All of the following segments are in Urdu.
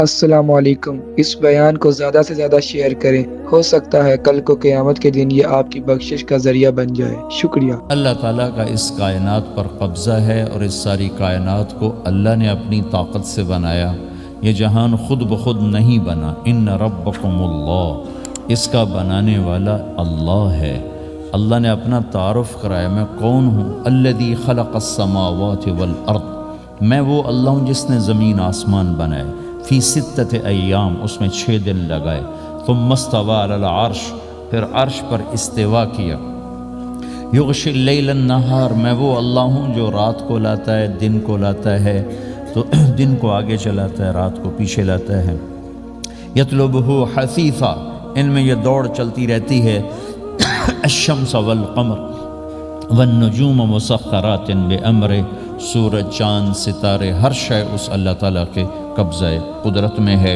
السلام علیکم۔ اس بیان کو زیادہ سے زیادہ شیئر کریں، ہو سکتا ہے کل کو قیامت کے دن یہ آپ کی بخشش کا ذریعہ بن جائے۔ شکریہ۔ اللہ تعالیٰ کا اس کائنات پر قبضہ ہے اور اس ساری کائنات کو اللہ نے اپنی طاقت سے بنایا۔ یہ جہان خود بخود نہیں بنا، ان ربکم اللہ، اس کا بنانے والا اللہ ہے۔ اللہ نے اپنا تعارف کرایا، میں کون ہوں؟ الذی خلق السماوات والارض، میں وہ اللہ ہوں جس نے زمین آسمان بنائے، فی ستۃ ایام، اس میں 6 دن لگائے، ثم استوی علی العرش، پھر عرش پر استوا کیا، یغشی اللیل النہار، میں وہ اللہ ہوں جو رات کو لاتا ہے، دن کو لاتا ہے، تو دن کو آگے چلاتا ہے، رات کو پیچھے لاتا ہے، یطلبہ حثیثا، ان میں یہ دوڑ چلتی رہتی ہے، الشمس والقمر والنجوم مسخرات بامرہ، سورج، چاند، ستارے، ہر شے اس اللہ تعالیٰ کے قبضہ قدرت میں ہے۔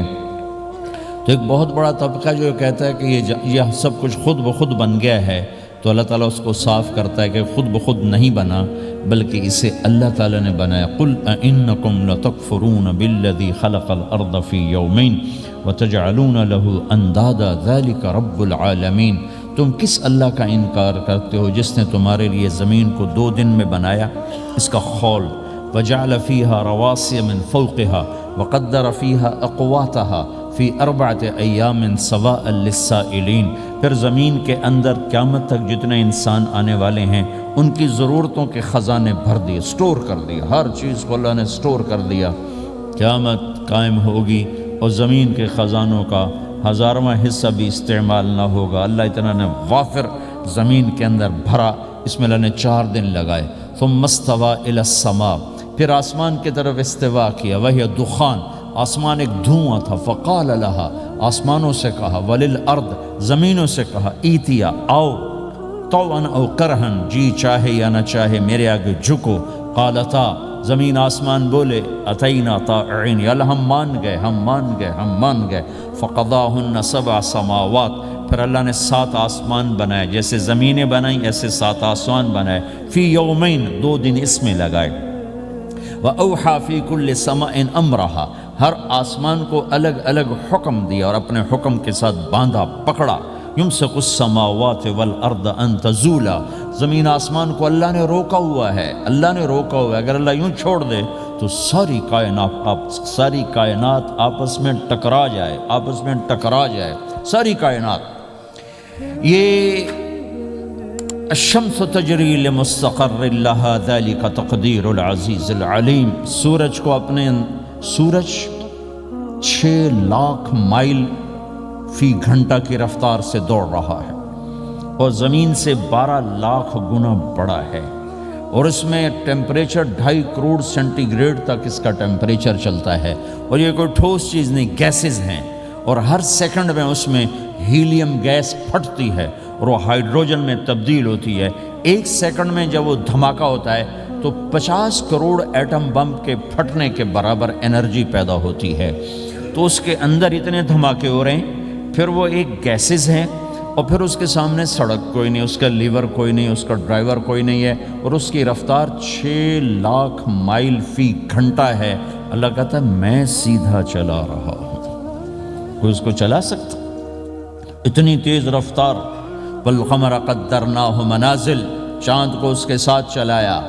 تو ایک بہت بڑا طبقہ جو کہتا ہے کہ یہ سب کچھ خود بخود بن گیا ہے، تو اللہ تعالیٰ اس کو صاف کرتا ہے کہ خود بخود نہیں بنا، بلکہ اسے اللہ تعالیٰ نے بنایا۔ قل اانکم لتکفرون بالذی خلق الارض فی یومین وتجعلون له اندادا ذلک رب العالمین، تم کس اللہ کا انکار کرتے ہو جس نے تمہارے لیے زمین کو 2 دن میں بنایا، اس کا خول، وجعل فیہا رواسی من فوقہا وقدر فیہا اقواتہا فی 4 ایام سواء للسائلین، پھر زمین کے اندر قیامت تک جتنے انسان آنے والے ہیں ان کی ضرورتوں کے خزانے بھر دیے، سٹور کر دیا، ہر چیز کو اللہ نے سٹور کر دیا۔ قیامت قائم ہوگی اور زمین کے خزانوں کا 1000واں حصہ بھی استعمال نہ ہوگا۔ اللہ اتنا نے وافر زمین کے اندر بھرا، اس میں اللہ نے 4 دن لگائے۔ ثم استوى الى السماء، پھر آسمان کی طرف استوا کیا، وہی دخان، آسمان ایک دھواں تھا، فقال لہا، آسمانوں سے کہا، وللارض، زمینوں سے کہا، ایتیا، آؤ، طوعا او کرہن، جی چاہے یا نہ چاہے میرے آگے جھکو، قالتا، زمین آسمان بولے، اتینا طائعین، یا اللہ ہم مان گئے، ہم مان گئے، ہم مان گئے۔ فقضاہن 7 سماوات، پھر اللہ نے 7 آسمان بنائے، جیسے زمینیں بنائیں ایسے 7 آسمان بنائے، فی یومین، 2 دن اس میں لگائے، وَأَوْحَى فِي كُلِّ سَمَاءٍ أَمْرَهَا، ہر آسمان کو الگ الگ حکم دیا اور اپنے حکم کے ساتھ باندھا، پکڑا۔ يُمْسِكُ السَّمَاوَاتِ وَالْأَرْضَ أَن تَزُولَا، زمین آسمان کو اللہ نے روکا ہوا ہے، اللہ نے روکا ہوا ہے، اگر اللہ یوں چھوڑ دے تو ساری کائنات آپس میں ٹکرا جائے، آپس میں ٹکرا جائے ساری کائنات۔ یہ الشمس تجری لمستقر لہا ذلک تقدیر العزیز العلیم، سورج کو سورج 6 لاکھ مائل فی گھنٹہ کی رفتار سے دوڑ رہا ہے اور زمین سے 12 لاکھ گنا بڑا ہے، اور اس میں ٹیمپریچر 2.5 کروڑ سینٹی گریڈ تک اس کا ٹیمپریچر چلتا ہے، اور یہ کوئی ٹھوس چیز نہیں، گیسز ہیں، اور ہر سیکنڈ میں اس میں ہیلیم گیس پھٹتی ہے اور وہ ہائیڈروجن میں تبدیل ہوتی ہے۔ 1 سیکنڈ میں جب وہ دھماکہ ہوتا ہے تو 50 کروڑ ایٹم بم کے پھٹنے کے برابر انرجی پیدا ہوتی ہے، تو اس کے اندر اتنے دھماکے ہو رہے ہیں، پھر وہ ایک گیسز ہیں، اور پھر اس کے سامنے سڑک کوئی نہیں، اس کا لیور کوئی نہیں، اس کا ڈرائیور کوئی نہیں ہے، اور اس کی رفتار 6 لاکھ مائل فی گھنٹہ ہے۔ اللہ کہتا ہے میں سیدھا چلا رہا ہوں، کوئی اس کو چلا سکتا؟ اتنی تیز رفتار۔ والقمر قدرناہ منازل، چاند کو اس کے ساتھ چلایا،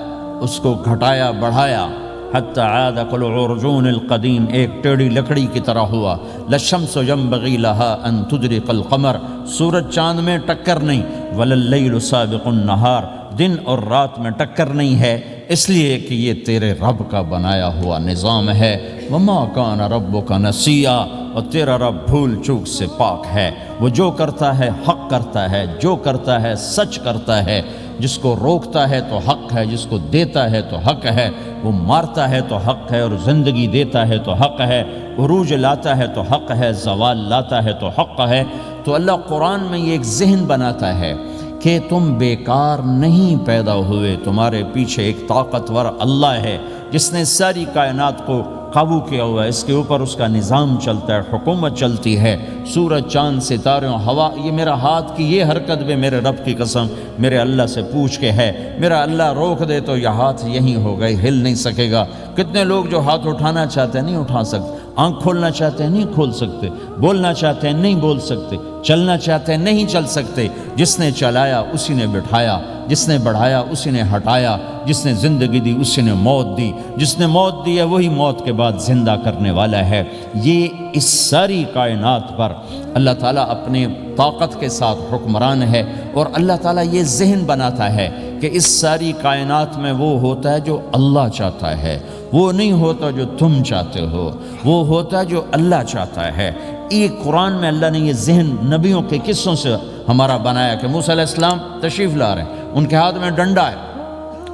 اس کو گھٹایا بڑھایا، حتی عاد کالعرجون القدیم، ایک ٹیڑھی لکڑی کی طرح ہوا۔ للشمس ينبغي لها ان تدرك القمر، سورج چاند میں ٹکر نہیں، ولللیل سابق النہار، دن اور رات میں ٹکر نہیں ہے، اس لیے کہ یہ تیرے رب کا بنایا ہوا نظام ہے۔ وما کان ربک نسیا، اور تیرا رب بھول چوک سے پاک ہے، وہ جو کرتا ہے حق کرتا ہے، جو کرتا ہے سچ کرتا ہے، جس کو روکتا ہے تو حق ہے، جس کو دیتا ہے تو حق ہے، وہ مارتا ہے تو حق ہے، اور زندگی دیتا ہے تو حق ہے، عروج لاتا ہے تو حق ہے، زوال لاتا ہے تو حق ہے۔ تو اللہ قرآن میں یہ ایک ذہن بناتا ہے کہ تم بیکار نہیں پیدا ہوئے، تمہارے پیچھے ایک طاقتور اللہ ہے جس نے ساری کائنات کو قابو کیا ہوا ہے، اس کے اوپر اس کا نظام چلتا ہے، حکومت چلتی ہے، سورج، چاند، ستاروں، ہوا، یہ میرا ہاتھ کی یہ حرکت بھی میرے رب کی قسم میرے اللہ سے پوچھ کے ہے، میرا اللہ روک دے تو یہ ہاتھ یہیں ہو گئے، ہل نہیں سکے گا۔ کتنے لوگ جو ہاتھ اٹھانا چاہتے ہیں نہیں اٹھا سکتے، آنکھ کھولنا چاہتے ہیں نہیں کھول سکتے، بولنا چاہتے ہیں نہیں بول سکتے، چلنا چاہتے ہیں نہیں چل سکتے۔ جس نے چلایا اسی نے بٹھایا، جس نے بڑھایا اسی نے ہٹایا، جس نے زندگی دی اسی نے موت دی، جس نے موت دی ہے وہی موت کے بعد زندہ کرنے والا ہے۔ یہ اس ساری کائنات پر اللہ تعالیٰ اپنے طاقت کے ساتھ حکمران ہے، اور اللہ تعالیٰ یہ ذہن بناتا ہے کہ اس ساری کائنات میں وہ ہوتا ہے جو اللہ چاہتا ہے، وہ نہیں ہوتا جو تم چاہتے ہو، وہ ہوتا ہے جو اللہ چاہتا ہے۔ ایک قرآن میں اللہ نے یہ ذہن نبیوں کے قصوں سے ہمارا بنایا کہ موسیٰ علیہ السلام تشریف لا رہے ہیں، ان کے ہاتھ میں ڈنڈا ہے،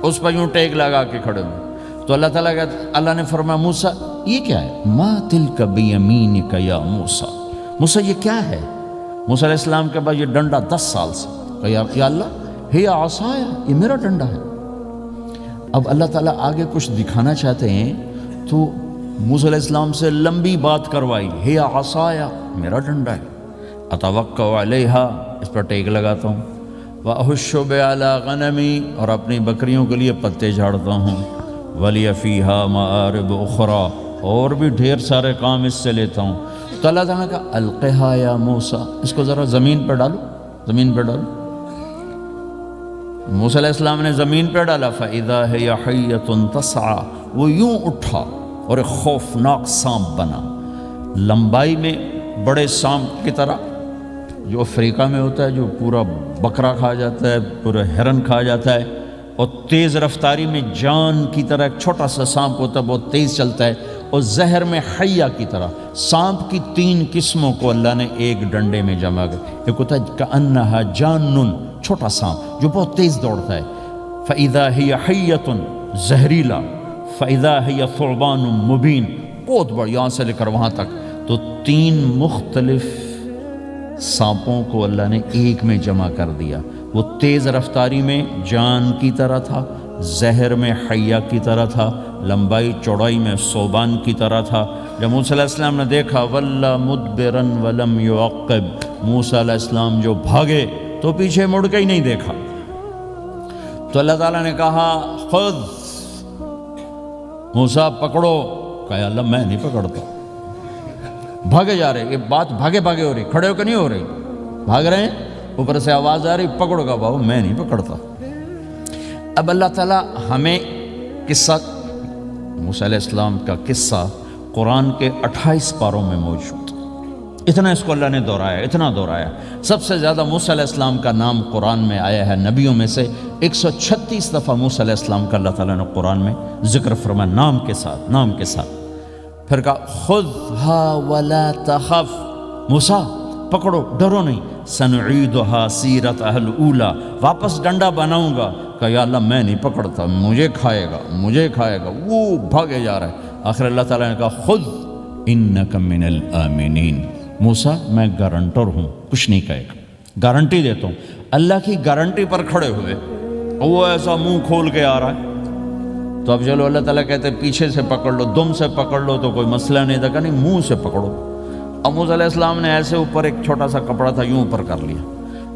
اس پر یوں ٹیک لگا کے کھڑے ہوئے، تو اللہ نے فرمایا موسیٰ یہ کیا ہے؟ ما تلک بیمینک یا موسیٰ، موسیٰ یہ کیا ہے؟ موسیٰ علیہ السلام کے بعد یہ ڈنڈا 10 سال سے، کہا یا اللہ ہے عصایا، یہ میرا ڈنڈا ہے۔ اب اللہ تعالیٰ آگے کچھ دکھانا چاہتے ہیں تو موسیٰ علیہ السلام سے لمبی بات کروائی، ہے عصایا میرا ڈنڈا ہے، اتوکل علیہا اس پر ٹیک لگاتا ہوں، واحش علی غنمی اور اپنی بکریوں کے لیے پتے جھاڑتا ہوں، ولی فیہا مآرب اخرى اور بھی ڈھیر سارے کام اس سے لیتا ہوں۔ تو اللہ تعالیٰ کا القہا یا موسیٰ، اس کو ذرا زمین پہ ڈالو، زمین پہ ڈالو۔ موسیٰ علیہ السلام نے زمین پہ ڈالا، فَإِذَا هِيَ حَيَّةٌ تَسْعَىٰ، وہ یوں اٹھا اور ایک خوفناک سانپ بنا، لمبائی میں بڑے سانپ کی طرح جو افریقہ میں ہوتا ہے، جو پورا بکرا کھا جاتا ہے، پورا ہرن کھا جاتا ہے، اور تیز رفتاری میں جان کی طرح ایک چھوٹا سا سانپ ہوتا ہے، بہت تیز چلتا ہے، اور زہر میں حیہ کی طرح۔ سانپ کی 3 قسموں کو اللہ نے ایک ڈنڈے میں جمع کر، ایک ہوتا ہے کأنہا جانن، چھوٹا سانپ جو بہت تیز دوڑتا ہے، فَإِذَا هِيَ حَيَّةٌ زہریلا، فَإِذَا هِيَ ثُعْبَانٌ مُبِينٌ، بہت بڑا، یہاں سے لے کر وہاں تک۔ تو 3 مختلف سانپوں کو اللہ نے ایک میں جمع کر دیا۔ وہ تیز رفتاری میں جان کی طرح تھا، زہر میں حیہ کی طرح تھا، لمبائی چوڑائی میں ثعبان کی طرح تھا۔ جب موسیٰ علیہ السلام نے دیکھا وَلَّا مُدْبِرًا وَلَمْ يُعَقِّبْ، موسیٰ علیہ السلام جو بھاگے تو پیچھے مڑ کے ہی نہیں دیکھا۔ تو اللہ تعالیٰ نے کہا خود موسیٰ پکڑو، کہا اللہ میں نہیں پکڑتا، بھاگے جا رہے، یہ بات بھاگے بھاگے ہو رہی، کھڑے ہو کے نہیں ہو رہی، بھاگ رہے ہیں، اوپر سے آواز آ رہی پکڑو گا، بابا میں نہیں پکڑتا۔ اب اللہ تعالیٰ ہمیں قصہ موسیٰ علیہ السلام کا قصہ قرآن کے 28 پاروں میں موجود، اتنا اس کو اللہ نے دہرایا، اتنا دہرایا۔ سب سے زیادہ موسیٰ علیہ السلام کا نام قرآن میں آیا ہے نبیوں میں سے، 136 دفعہ موسیٰ علیہ السلام کا اللہ تعالیٰ نے قرآن میں ذکر فرمایا، نام کے ساتھ، نام کے ساتھ۔ پھر کہا خذھا ولا تخف، موسیٰ پکڑو ڈرو نہیں، سنعیدھا سیرتھا الاولی، واپس ڈنڈا بناؤں گا۔ کہا یا اللہ میں نہیں پکڑتا، مجھے کھائے گا، مجھے کھائے گا، وہ بھاگے جا رہا ہے۔ آخر اللہ تعالیٰ نے کہا خذ انک من الآمنین، موسیٰ میں گارنٹر ہوں، کچھ نہیں کہے گا، گارنٹی دیتا ہوں۔ اللہ کی گارنٹی پر کھڑے ہوئے، وہ ایسا منہ کھول کے آ رہا ہے، تو اب چلو اللہ تعالیٰ کہتے ہیں پیچھے سے پکڑ لو، دم سے پکڑ لو تو کوئی مسئلہ نہیں تھا، کہ نہیں منہ سے پکڑو۔ اب موسیٰ علیہ السلام نے ایسے اوپر ایک چھوٹا سا کپڑا تھا یوں اوپر کر لیا،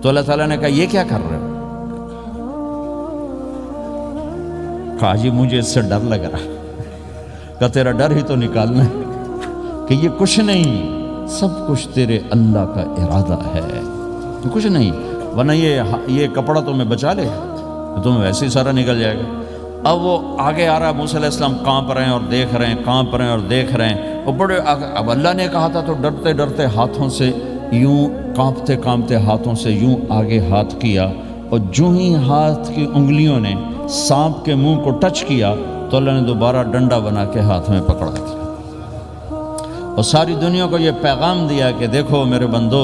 تو اللہ تعالیٰ نے کہا یہ کیا کر رہے ہو؟ کہا جی مجھے اس سے ڈر لگ رہا ہے۔ کہا تیرا ڈر ہی تو نکالنا ہے کہ یہ کچھ نہیں، سب کچھ تیرے اللہ کا ارادہ ہے، کچھ نہیں، ورنہ یہ کپڑا تمہیں بچا لے، تمہیں ویسے ہی سارا نکل جائے گا۔ اب وہ آگے آ رہا ہے، موسیٰ علیہ السلام کانپ رہے ہیں اور دیکھ رہے ہیں، کانپ رہے ہیں اور دیکھ رہے ہیں، اور بڑے اب اللہ نے کہا تھا تو ڈرتے ڈرتے ہاتھوں سے یوں، کانپتے کانپتے ہاتھوں سے یوں آگے ہاتھ کیا، اور جو ہی ہاتھ کی انگلیوں نے سانپ کے منہ کو ٹچ کیا تو اللہ نے دوبارہ ڈنڈا بنا کے ہاتھ میں پکڑا دیا، اور ساری دنیا کو یہ پیغام دیا کہ دیکھو میرے بندو،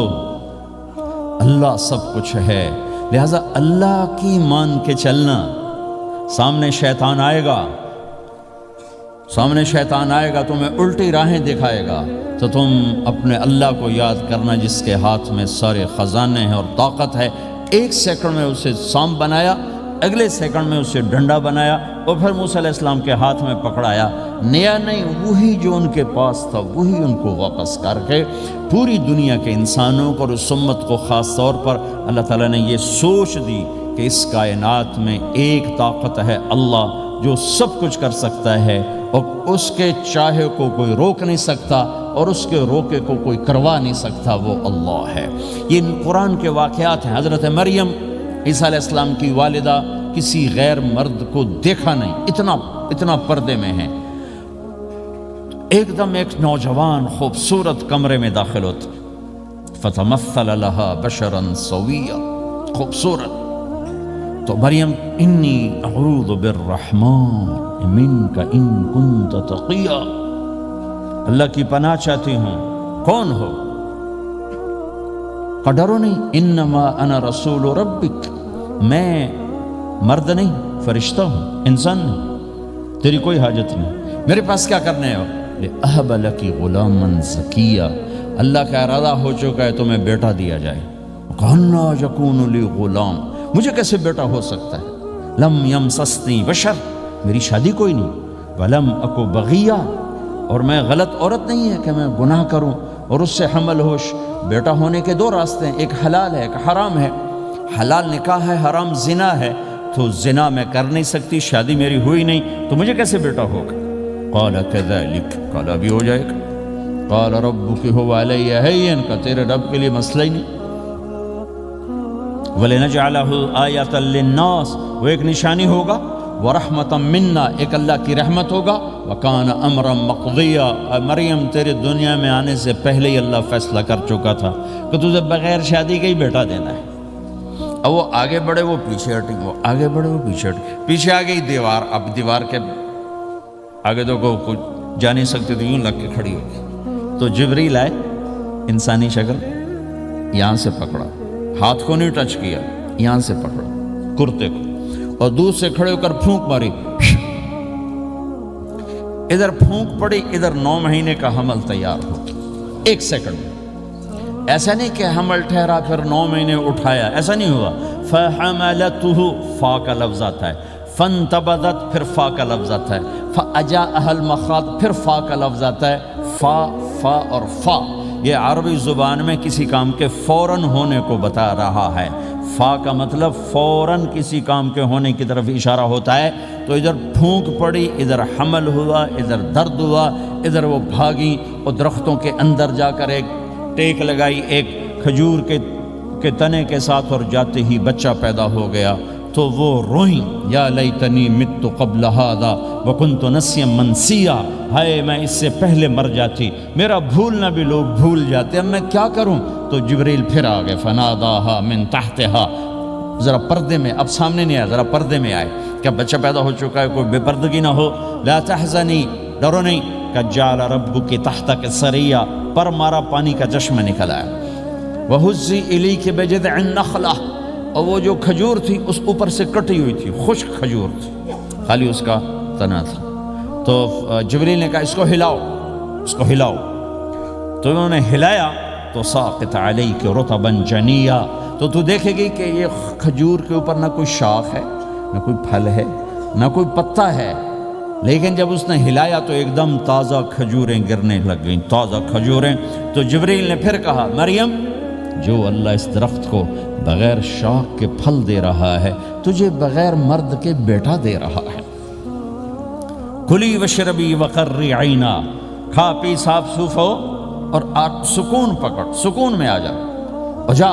اللہ سب کچھ ہے، لہٰذا اللہ کی مان کے چلنا۔ سامنے شیطان آئے گا، سامنے شیطان آئے گا، تمہیں الٹی راہیں دکھائے گا، تو تم اپنے اللہ کو یاد کرنا جس کے ہاتھ میں سارے خزانے ہیں اور طاقت ہے۔ 1 سیکنڈ میں اسے سانپ بنایا، اگلے سیکنڈ میں اسے ڈنڈا بنایا، اور پھر موسیٰ علیہ السلام کے ہاتھ میں پکڑایا، نیا نہیں، وہی جو ان کے پاس تھا وہی ان کو واپس کر کے پوری دنیا کے انسانوں کو اور اس امت کو خاص طور پر اللہ تعالیٰ نے یہ سوچ دی کہ اس کائنات میں ایک طاقت ہے اللہ جو سب کچھ کر سکتا ہے، اور اس کے چاہے کو کوئی روک نہیں سکتا اور اس کے روکے کو کوئی کروا نہیں سکتا، وہ اللہ ہے۔ یہ قرآن کے واقعات ہیں۔ حضرت مریم عیسیٰ علیہ السلام کی والدہ کسی غیر مرد کو دیکھا نہیں، اتنا پردے میں ہیں۔ ایک دم ایک نوجوان خوبصورت کمرے میں داخل ہوتا، فتمثل لها بشرا سویا، خوبصورت۔ تو مریم انی اعوذ بالرحمن منک ان کنت تقیا، اللہ کی پناہ چاہتی ہوں، کون ہو؟ کہ ڈرو نہیں، انما انا رسول ربک، میں مرد نہیں، فرشتہ ہوں، انسان نہیں، تیری کوئی حاجت نہیں، میرے پاس کیا کرنے ہو؟ لأہب لکی غلاما زکیا، اللہ کا ارادہ ہو چکا ہے تمہیں بیٹا دیا جائے۔ کہنا یکون لی غلام، مجھے کیسے بیٹا ہو سکتا ہے؟ لم یمسسنی بشر، میری شادی کوئی نہیں، ولم اکو بغیا، اور میں غلط عورت نہیں ہے کہ میں گناہ کروں اور اس سے حمل ہوش۔ بیٹا ہونے کے دو راستے ہیں، ایک حلال ہے ایک حرام ہے۔ حلال نکاح ہے، حرام زنا ہے، تو زنا میں کر نہیں سکتی، شادی میری ہوئی نہیں، تو مجھے کیسے بیٹا ہوگا؟ قال کذلک، قال ابھی ہو جائے گا۔ قال ربک هو علی ہین، کا تیرے رب کے لیے مسئلہ ہی نہیں۔ وَلِنَجْعَلَهُ آیَةً لِلنَّاسِ، وہ ایک نشانی ہوگا، وَرَحْمَةً مِنَّا، ایک اللہ کی رحمت ہوگا، وَكَانَ أَمْرًا مَقْضِيًّا، مریم تیرے دنیا میں آنے سے پہلے ہی اللہ فیصلہ کر چکا تھا کہ تجھے بغیر شادی کے ہی بیٹا دینا ہے۔ اب وہ آگے بڑھے وہ پیچھے ہٹیں، وہ آگے بڑھے وہ پیچھے ہٹیں، پیچھے آ گئی دیوار، اب دیوار کے آگے تو کوئی جا نہیں سکتے تو یوں لگ کے کھڑی ہوگی۔ تو جبریل آئے، انسانی شکل، یہاں سے پکڑا، ہاتھ کو نہیں ٹچ کیا، یہاں سے پکڑا کرتے کو، اور دور سے کھڑے ہو کر پھونک ماری، ادھر پھونک پڑی، ادھر 9 مہینے کا حمل تیار ہو، 1 سیکنڈ میں۔ ایسا نہیں کہ حمل ٹھہرا پھر 9 مہینے اٹھایا، ایسا نہیں ہوا۔ فَحَمَلَتُهُ، فا کا لفظ آتا ہے، فَانْتَبَذَتْ پھر فا کا لفظ آتا ہے، فَأَجَاءَهَا الْمَخَاضُ پھر فا کا لفظ آتا ہے، فا اور فا، یہ عربی زبان میں کسی کام کے فوراً ہونے کو بتا رہا ہے۔ فا کا مطلب فوراً کسی کام کے ہونے کی طرف اشارہ ہوتا ہے۔ تو ادھر پھونک پڑی، ادھر حمل ہوا، ادھر درد ہوا، ادھر وہ بھاگی اور درختوں کے اندر جا کر ایک ٹیک لگائی ایک کھجور کے تنے کے ساتھ، اور جاتے ہی بچہ پیدا ہو گیا۔ تو وہ روئیں، یا لیتنی مت قبل ھذا وکنت نسیا منسیا، ہائے میں اس سے پہلے مر جاتی، میرا بھولنا بھی لوگ بھول جاتے، اب میں کیا کروں؟ تو جبریل پھر آ گئے، فناداھا من تحتھا، ذرا پردے میں، اب سامنے نہیں آیا، ذرا پردے میں آئے، کیا بچہ پیدا ہو چکا ہے، کوئی بے پردگی نہ ہو۔ لا تحزنی، ڈرو نہیں، قد جعل ربک تحتک سریا، پر مارا پانی کا چشمہ نکل آیا۔ وہزی الیک بجذع النخلہ، اور وہ جو کھجور تھی اس اوپر سے کٹی ہوئی تھی، خشک کھجور تھی، خالی اس کا تنا تھا۔ تو جبریل نے کہا اس کو ہلاؤ، اس کو ہلاؤ، تو انہوں نے ہلایا تو ساقط علیک رطبا جنیا، تو دیکھے گی کہ یہ کھجور کے اوپر نہ کوئی شاخ ہے، نہ کوئی پھل ہے، نہ کوئی پتا ہے، لیکن جب اس نے ہلایا تو ایک دم تازہ کھجوریں گرنے لگ گئیں، تازہ کھجوریں۔ تو جبریل نے پھر کہا مریم، جو اللہ اس درخت کو بغیر شاخ کے پھل دے رہا ہے، تجھے بغیر مرد کے بیٹا دے رہا ہے۔ کلی وشربی وقرری عینا، کھا پی صاف صوف ہو اور سکون پکڑ، سکون میں آ جا، اور جا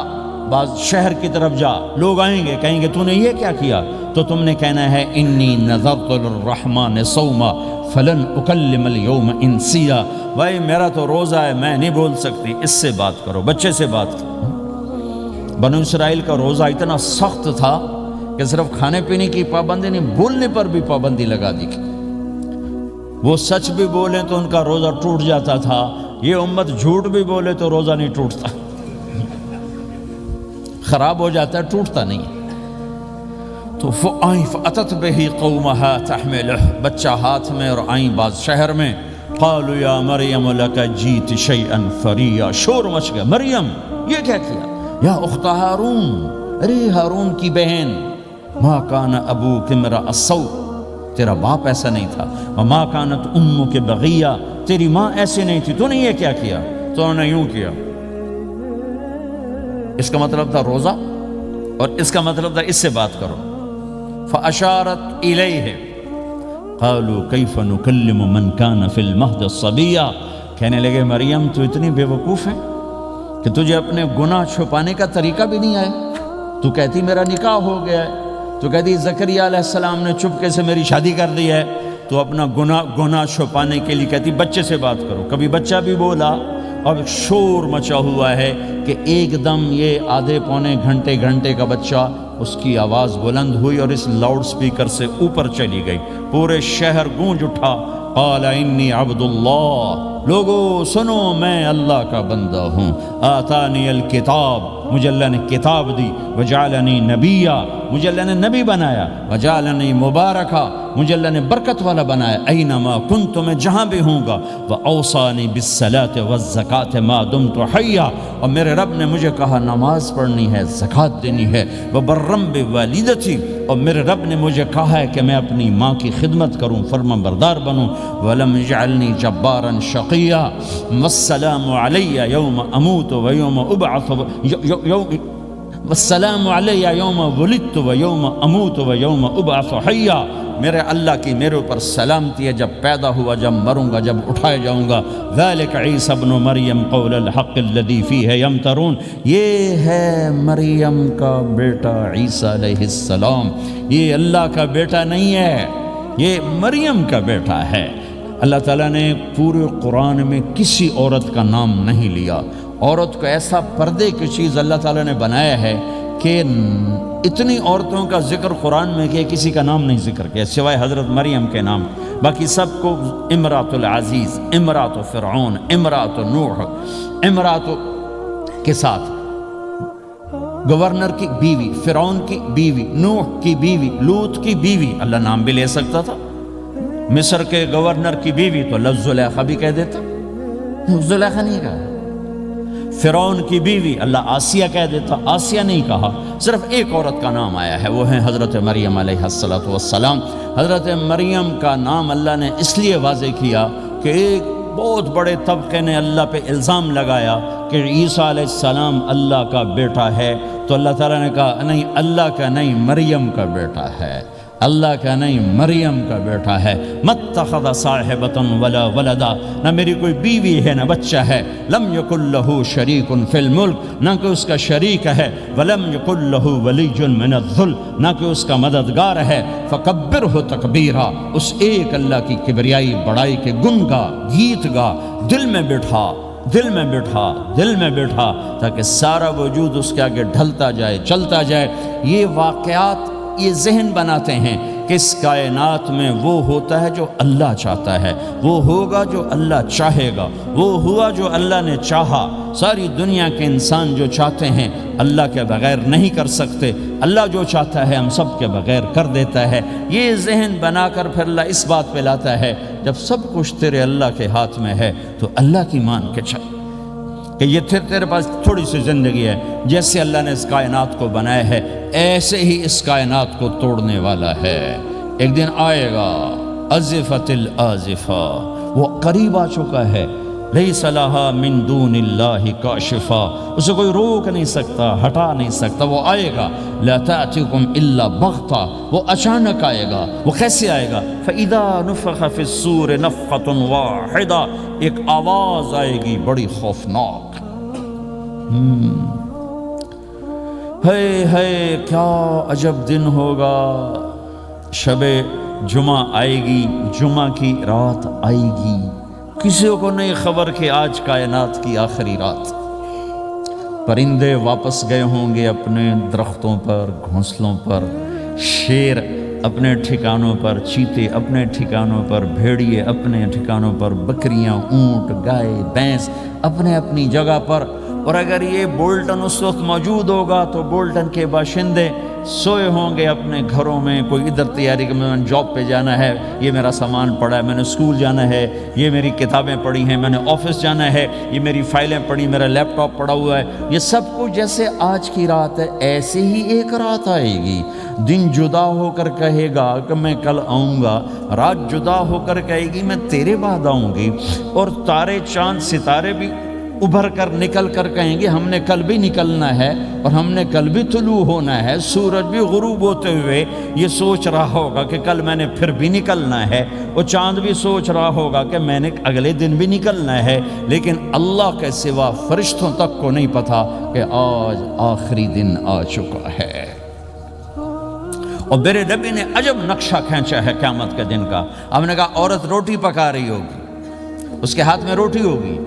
بعض شہر کی طرف جا، لوگ آئیں گے کہیں گے تو نے یہ کیا کیا، تو تم نے کہنا ہے انی نذرت للرحمن صوما فلن اکلم اليوم انسیا، بھائی میرا تو روزہ ہے، میں نہیں بول سکتی، اس سے بات کرو، بچے سے بات کرو۔ بنو اسرائیل کا روزہ اتنا سخت تھا کہ صرف کھانے پینے کی پابندی نہیں، بولنے پر بھی پابندی لگا دی تھی۔ وہ سچ بھی بولیں تو ان کا روزہ ٹوٹ جاتا تھا، یہ امت جھوٹ بھی بولے تو روزہ نہیں ٹوٹتا، خراب ہو جاتا ہے، ٹوٹتا نہیں۔ تو آئیں فأتت بہ قومہا تحملہ، بچہ ہاتھ میں اور آئیں بعض شہر میں، قالوا یا مریم لک جیت شیئا فریا، شور مچ گیا، مریم یہ کیا کیا، یا اخت ہارون، ارے ہارون کی بہن، ما کان ابوک امرأ سوء، تیرا باپ ایسا نہیں تھا، وما کانت امک بغیہ، تیری ماں ایسے نہیں تھی، تو نے یہ کیا کیا، تو انہوں نے یوں کیا۔ اس کا مطلب تھا روزہ، اور اس کا مطلب تھا اس سے بات کرو۔ فاشارت الیہ، قالوا کیف نکلم من کان فی المہد صبیا، کہنے لگے مریم تو اتنی بے وقوف ہے کہ تجھے اپنے گناہ چھپانے کا طریقہ بھی نہیں آیا، تو کہتی میرا نکاح ہو گیا ہے، تو کہتی زکریا علیہ السلام نے چپکے سے میری شادی کر دی ہے، تو اپنا گناہ چھپانے کے لیے کہتی بچے سے بات کرو، کبھی بچہ بھی بولا، اور شور مچا ہوا ہے کہ ایک دم یہ آدھے پونے گھنٹے کا بچہ، اس کی آواز بلند ہوئی اور اس لاؤڈ سپیکر سے اوپر چلی گئی، پورے شہر گونج اٹھا، قال انی عبد اللہ، لوگو سنو میں اللہ کا بندہ ہوں، آتانی الکتاب، مجھے اللہ نے کتاب دی، وجعلنی نبیا، مجھے اللہ نے نبی بنایا، وجعلنی مبارکا، مجھے اللہ نے برکت والا بنایا، اینما کنت، میں جہاں بھی ہوں گا، واوصانی بالصلاۃ والزکاۃ ما دمت حیا، اور میرے رب نے مجھے کہا نماز پڑھنی ہے، زکوٰۃ دینی ہے، وبرم بوالدتی، اور میرے رب نے مجھے کہا ہے کہ میں اپنی ماں کی خدمت کروں، فرما بردار بنوں، ولم یجعلنی جبارا شقیا، والسلام علی یوم اموت ویوم ابعث، والسلام علی یوم ولدت ویوم اموت ویوم ابعث حیا، میرے اللہ کی میرے اوپر سلامتی ہے، جب پیدا ہوا، جب مروں گا، جب اٹھائے جاؤں گا، ذالک عیسی ابن مریم قول الحق الذی فیہ یمترون، یہ ہے مریم کا بیٹا عیسیٰ علیہ السلام، یہ اللہ کا بیٹا نہیں ہے، یہ مریم کا بیٹا ہے۔ اللہ تعالیٰ نے پورے قرآن میں کسی عورت کا نام نہیں لیا، عورت کو ایسا پردے کی چیز اللہ تعالیٰ نے بنایا ہے کہ اتنی عورتوں کا ذکر قرآن میں کہ کسی کا نام نہیں ذکر کیا سوائے حضرت مریم کے نام، باقی سب کو امرات العزیز، امرات فرعون، امرات نوح، امرات کے ساتھ گورنر کی بیوی، فرعون کی بیوی، نوح کی بیوی، لوط کی بیوی، اللہ نام بھی لے سکتا تھا، مصر کے گورنر کی بیوی تو اللہ زلیخا بھی کہہ دیتا، زلیخا نہیں کہا، فرعون کی بیوی اللہ آسیہ کہہ دیتا، آسیہ نہیں کہا، صرف ایک عورت کا نام آیا ہے، وہ ہے حضرت مریم علیہ السلام۔ حضرت مریم کا نام اللہ نے اس لیے واضح کیا کہ ایک بہت بڑے طبقے نے اللہ پہ الزام لگایا کہ عیسیٰ علیہ السلام اللہ کا بیٹا ہے، تو اللہ تعالیٰ نے کہا نہیں، اللہ کا نہیں، مریم کا بیٹا ہے، اللہ کا نہیں، مریم کا بیٹا ہے، متخذ صاحبۃ ولا ولدا، نہ میری کوئی بیوی ہے نہ بچہ ہے، لم یکن لہ شریک فی الملک، نہ کہ اس کا شریک ہے، ولم یکن لہ ولی من الذل، نہ کہ اس کا مددگار ہے، فکبرہ تکبیرا، اس ایک اللہ کی کبریائی بڑائی کے گن گا، گیت گا، دل میں بٹھا، دل میں بٹھا، دل میں بٹھا، تاکہ سارا وجود اس کے آگے ڈھلتا جائے، چلتا جائے۔ یہ واقعات یہ ذہن بناتے ہیں کہ اس کائنات میں وہ ہوتا ہے جو اللہ چاہتا ہے، وہ ہوگا جو اللہ چاہے گا، وہ ہوا جو اللہ نے چاہا۔ ساری دنیا کے انسان جو چاہتے ہیں اللہ کے بغیر نہیں کر سکتے، اللہ جو چاہتا ہے ہم سب کے بغیر کر دیتا ہے۔ یہ ذہن بنا کر پھر اللہ اس بات پہ لاتا ہے جب سب کچھ تیرے اللہ کے ہاتھ میں ہے تو اللہ کی مان کے چل کہ یہ تیرے پاس تھوڑی سی زندگی ہے، جیسے اللہ نے اس کائنات کو بنایا ہے ایسے ہی اس کائنات کو توڑنے والا ہے۔ ایک دن آئے گا، ازفت الازفہ، وہ قریب آ چکا ہے، لیس لہا من دون اللہ کاشفہ، اسے کوئی روک نہیں سکتا، ہٹا نہیں سکتا، وہ آئے گا، لا تأتیکم الا بغتہ، وہ اچانک آئے گا۔ وہ کیسے آئے گا؟ فَإِذَا نُفِخَ فِي الصُّورِ نَفْخَةٌ وَاحِدَةٌ، ایک آواز آئے گی بڑی خوفناک۔ ہے کیا عجب دن ہوگا، شب جمعہ آئے گی، جمعہ کی رات آئے گی، کسی کو نہیں خبر کہ آج کائنات کی آخری رات۔ پرندے واپس گئے ہوں گے اپنے درختوں پر، گھونسلوں پر، شیر اپنے ٹھکانوں پر، چیتے اپنے ٹھکانوں پر، بھیڑیے اپنے ٹھکانوں پر، بکریاں، اونٹ، گائے، بھینس اپنے اپنی جگہ پر۔ اور اگر یہ بولٹن اس وقت موجود ہوگا تو بولٹن کے باشندے سوئے ہوں گے اپنے گھروں میں، کوئی ادھر تیاری کہ میں نے جاب پہ جانا ہے، یہ میرا سامان پڑا ہے، میں نے اسکول جانا ہے، یہ میری کتابیں پڑھی ہیں، میں نے آفس جانا ہے، یہ میری فائلیں پڑھی، میرا لیپ ٹاپ پڑا ہوا ہے۔ یہ سب کچھ جیسے آج کی رات ہے ایسے ہی ایک رات آئے گی۔ دن جدا ہو کر کہے گا کہ میں کل آؤں گا، رات جدا ہو کر کہے گی میں تیرے بعد آؤں گی، اور تارے چاند ستارے بھی ابھر کر نکل کر کہیں گے ہم نے کل بھی نکلنا ہے اور ہم نے کل بھی طلوع ہونا ہے، سورج بھی غروب ہوتے ہوئے یہ سوچ رہا ہوگا کہ کل میں نے پھر بھی نکلنا ہے، وہ چاند بھی سوچ رہا ہوگا کہ میں نے اگلے دن بھی نکلنا ہے، لیکن اللہ کے سوا فرشتوں تک کو نہیں پتا کہ آج آخری دن آ چکا ہے۔ اور میرے نبی نے عجب نقشہ کھینچا ہے قیامت کے دن کا۔ آپ نے کہا عورت روٹی پکا رہی ہوگی، اس کے ہاتھ میں روٹی ہوگی۔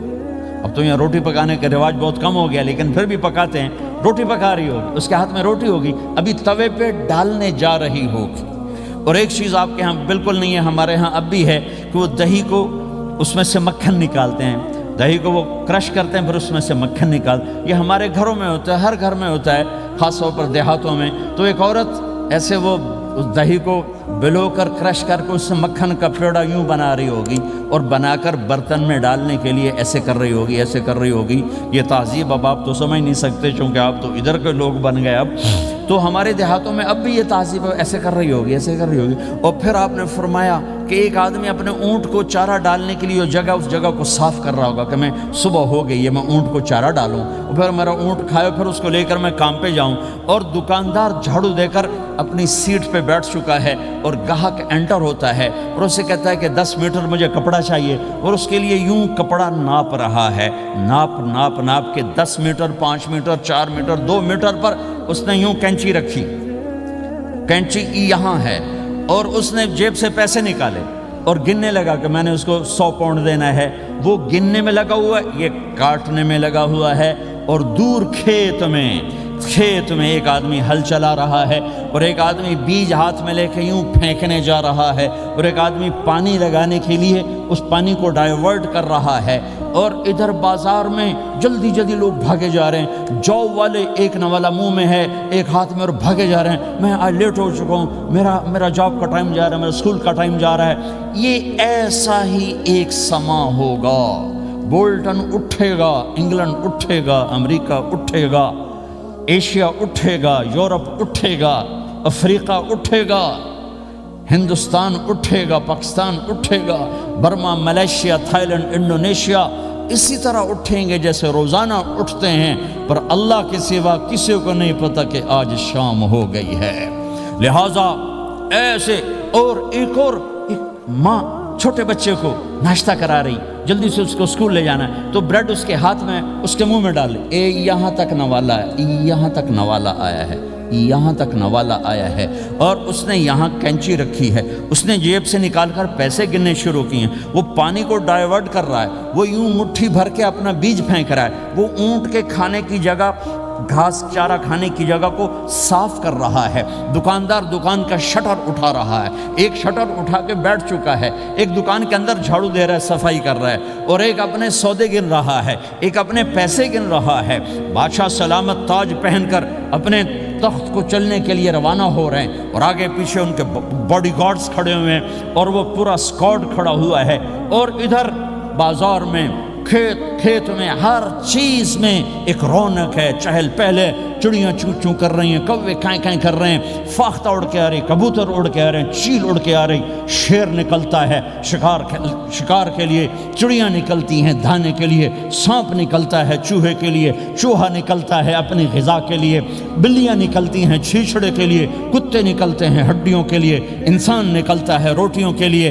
اب تو یہاں روٹی پکانے کا رواج بہت کم ہو گیا، لیکن پھر بھی پکاتے ہیں۔ روٹی پکا رہی ہوگی، اس کے ہاتھ میں روٹی ہوگی، ابھی توے پہ ڈالنے جا رہی ہوگی۔ اور ایک چیز آپ کے ہاں بالکل نہیں ہے، ہمارے ہاں اب بھی ہے کہ وہ دہی کو اس میں سے مکھن نکالتے ہیں، دہی کو وہ کرش کرتے ہیں، پھر اس میں سے مکھن نکالتے۔ یہ ہمارے گھروں میں ہوتا ہے، ہر گھر میں ہوتا ہے، خاص طور پر دیہاتوں میں۔ تو ایک عورت ایسے وہ اس دہی کو بلو کر کرش کر کے اس سے مکھن کا پیڑا یوں بنا رہی ہوگی اور بنا کر برتن میں ڈالنے کے لیے ایسے کر رہی ہوگی، ایسے کر رہی ہوگی۔ یہ تہذیب اب آپ تو سمجھ نہیں سکتے چونکہ آپ تو ادھر کے لوگ بن گئے اب، تو ہمارے دیہاتوں میں اب بھی یہ تہذیب ایسے کر رہی ہوگی، ایسے کر رہی ہوگی۔ اور پھر آپ نے فرمایا کہ ایک آدمی اپنے اونٹ کو چارہ ڈالنے کے لیے اس جگہ کو صاف کر رہا ہوگا کہ میں صبح ہو گئی ہے، میں اونٹ کو چارہ ڈالوں، اور پھر میرا اونٹ کھائے، پھر اس کو لے کر میں کام پہ جاؤں۔ اور دکاندار جھاڑو دے کر اپنی سیٹ پہ بیٹھ چکا ہے اور گاہک انٹر ہوتا ہے اور اسے کہتا ہے کہ 10 میٹر مجھے کپڑا چاہیے، اور اس کے لیے یوں کپڑا ناپ رہا ہے، ناپ کے 10 میٹر، 5 میٹر، 4 میٹر، 2 میٹر پر اس نے یوں کینچی رکھی، کینچی یہاں ہے، اور اس نے جیب سے پیسے نکالے اور گننے لگا کہ میں نے اس کو 100 پاؤنڈ دینا ہے۔ وہ گننے میں لگا ہوا ہے، یہ کاٹنے میں لگا ہوا ہے۔ اور دور کھیت میں ایک آدمی ہل چلا رہا ہے، اور ایک آدمی بیج ہاتھ میں لے کے یوں پھینکنے جا رہا ہے، اور ایک آدمی پانی لگانے کے لیے اس پانی کو ڈائیورٹ کر رہا ہے۔ اور ادھر بازار میں جلدی لوگ بھاگے جا رہے ہیں، جاب والے ایک نوالا منہ میں ہے، ایک ہاتھ میں، اور بھاگے جا رہے ہیں۔ میں آج لیٹ ہو چکا ہوں، میرا جاب کا ٹائم جا رہا ہے، میرا اسکول کا ٹائم جا رہا ہے۔ یہ ایسا ہی ایک سما ہوگا، بولٹن اٹھے گا، انگلینڈ اٹھے گا، امریکہ اٹھے گا، ایشیا اٹھے گا، یورپ اٹھے گا، افریقہ اٹھے گا، ہندوستان اٹھے گا، پاکستان اٹھے گا، Burma, Malaysia, Thailand, Indonesia اسی طرح اٹھیں گے جیسے روزانہ اٹھتے ہیں، پر اللہ کے سوا کسی کو نہیں پتا کہ آج شام ہو گئی ہے۔ لہٰذا ایسے اور ایک ماں چھوٹے بچے کو ناشتہ کرا رہی، جلدی سے اس کو اسکول لے جانا ہے، تو بریڈ اس کے ہاتھ میں، اس کے منہ میں ڈال لی، یہاں تک نوالا ہے، یہاں تک نوالا آیا ہے، یہاں تک نوالا آیا ہے۔ اور اس نے یہاں کینچی رکھی ہے، اس نے جیب سے نکال کر پیسے گننے شروع کیے ہیں۔ وہ پانی کو ڈائیورٹ کر رہا ہے، وہ یوں مٹھی بھر کے اپنا بیج پھینک رہا ہے، وہ اونٹ کے کھانے کی جگہ، گھاس چارہ کھانے کی جگہ کو صاف کر رہا ہے۔ دکاندار دکان کا شٹر اٹھا رہا ہے، ایک شٹر اٹھا کے بیٹھ چکا ہے، ایک دکان کے اندر جھاڑو دے رہا ہے، صفائی کر رہا ہے، اور ایک اپنے سودے گن رہا ہے، ایک اپنے پیسے گن رہا ہے۔ بادشاہ سلامت تاج پہن کر اپنے تخت کو چلنے کے لیے روانہ ہو رہے ہیں، اور آگے پیچھے ان کے باڈی گارڈز کھڑے ہوئے ہیں، اور وہ پورا اسکواڈ کھڑا ہوا ہے۔ اور ادھر بازار میں، کھیت میں، ہر چیز میں ایک رونق ہے، چہل پہلے، چڑیاں چوں چوں کر رہی ہیں، کوے کائیں کائیں کر رہے ہیں، فاختہ اڑ کے آ رہی، کبوتر اڑ کے آ رہے ہیں، چیل اڑ کے آ رہی، شیر نکلتا ہے شکار کے لیے، چڑیاں نکلتی ہیں دھانے کے لیے، سانپ نکلتا ہے چوہے کے لیے، چوہا نکلتا ہے اپنی غذا کے لیے، بلیاں نکلتی ہیں چھیچڑے کے لیے، کتے نکلتے ہیں ہڈیوں کے لیے، انسان نکلتا ہے روٹیوں کے لیے۔